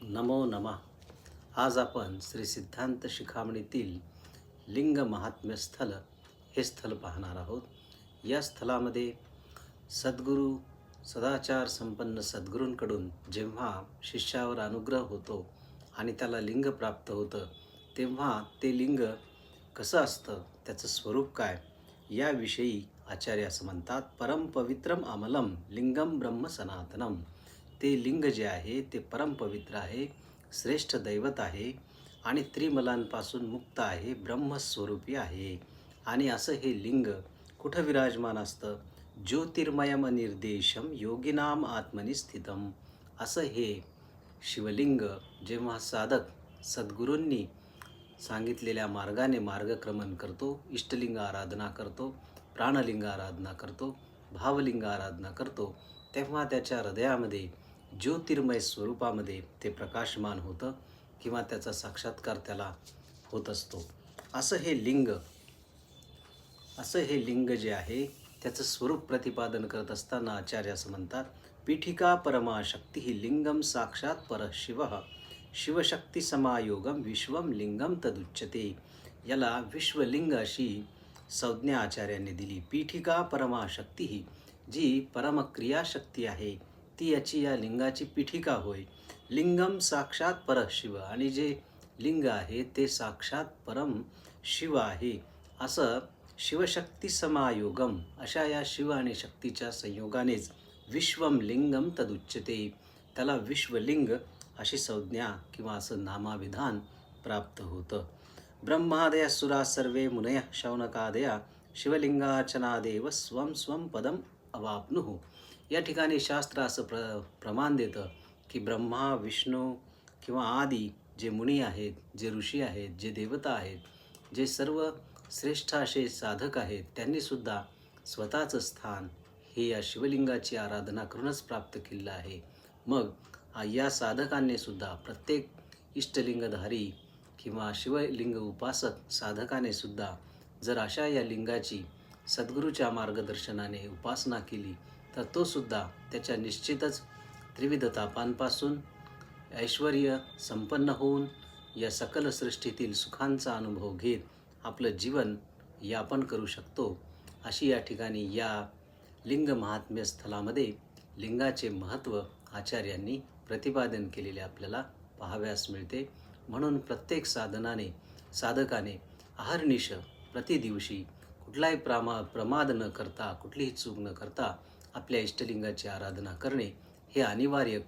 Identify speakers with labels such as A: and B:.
A: नमो नमः. आज आपण श्री सिद्धांत शिखामणीतील लिंग महात्म्य स्थल हे स्थल पाहणार आहोत. या स्थलामध्ये सद्गुरू सदाचार संपन्न सद्गुरूंकडून जेव्हा शिष्यावर अनुग्रह होतो आणि त्याला लिंग प्राप्त होतं, तेव्हा ते लिंग कसं असतं, त्याचं स्वरूप काय, याविषयी आचार्य असं म्हणतात. परम पवित्रम अमलम लिंगम ब्रह्म सनातनम. ते लिंग जे आहे ते परमपवित्र आहे, श्रेष्ठ दैवत आहे आणि त्रिमलांपासून मुक्त आहे, ब्रह्मस्वरूपी आहे. आणि असं हे लिंग कुठं विराजमान असतं? ज्योतिर्मयम निर्देशम योगिनाम आत्मनी स्थितम. असं हे शिवलिंग जेव्हा साधक सद्गुरूंनी सांगितलेल्या मार्गाने मार्गक्रमण करतो, इष्टलिंग आराधना करतो, प्राणलिंग आराधना करतो, भावलिंग आराधना करतो, तेव्हा त्याच्या हृदयामध्ये ज्योतिर्मय स्वरूपामध्ये ते प्रकाशमान होतं किंवा त्याचा साक्षात्कार त्याला होत असतो. असं हे लिंग जे आहे त्याचं स्वरूप प्रतिपादन करत असताना आचार्य असं म्हणतात. पीठिका परमाशक्ती ही लिंगम साक्षात परशिवः शिवशक्ती समायोगम विश्वम लिंगम तदुच्यते. याला विश्वलिंग अशी संज्ञा आचार्यांनी दिली. पीठिका परमाशक्ती ही जी परमक्रियाशक्ती आहे ती याची या लिंगाची पीठिका होय. लिंगम साक्षात परशिव, आणि जे लिंग आहे ते साक्षात परम शिव आहे. असं शिवशक्ती समायोगम, अशा या शिव आणि शक्तीच्या संयोगानेच विश्वम लिंगम तदुच्यते, त्याला विश्वलिंग अशी संज्ञा किंवा असं नामाविधान प्राप्त होतं. ब्रह्मादय सुरा सर्वे मुनयः शौनकादया शिवलिंगार्चनादेव स्वं स्वं पदम अवाप्नुः. या ठिकाणी शास्त्र असं प्रमाण देतं की ब्रह्मा, विष्णू किंवा आदी जे मुनी आहेत, जे ऋषी आहेत, जे देवता आहेत, जे सर्व श्रेष्ठ असे साधक आहेत, त्यांनीसुद्धा स्वतःचं स्थान हे या शिवलिंगाची आराधना करूनच प्राप्त केलेलं आहे. मग या साधकांनी सुद्धा, प्रत्येक इष्टलिंगधारी किंवा शिवलिंग उपासक साधकाने सुद्धा जर अशा या लिंगाची सद्गुरूच्या मार्गदर्शनाने उपासना केली तर तो सुद्धा त्याच्या निश्चितच त्रिविध तापांपासून ऐश्वर्य संपन्न होऊन या सकल सृष्टीतील सुखांचा अनुभव घेत आपलं जीवन यापन करू शकतो. अशी या ठिकाणी या लिंग महात्म्य स्थलामध्ये लिंगाचे महत्त्व आचार्यांनी प्रतिपादन केलेले आपल्याला पाहाव्यास मिळते. म्हणून प्रत्येक साधकाने अहर्निश प्रतिदिवशी कुठलाही प्रमाद न करता, कुठलीही चूक न करता आपल्या इष्टलिंगाची आराधना करणे हे अनिवार्य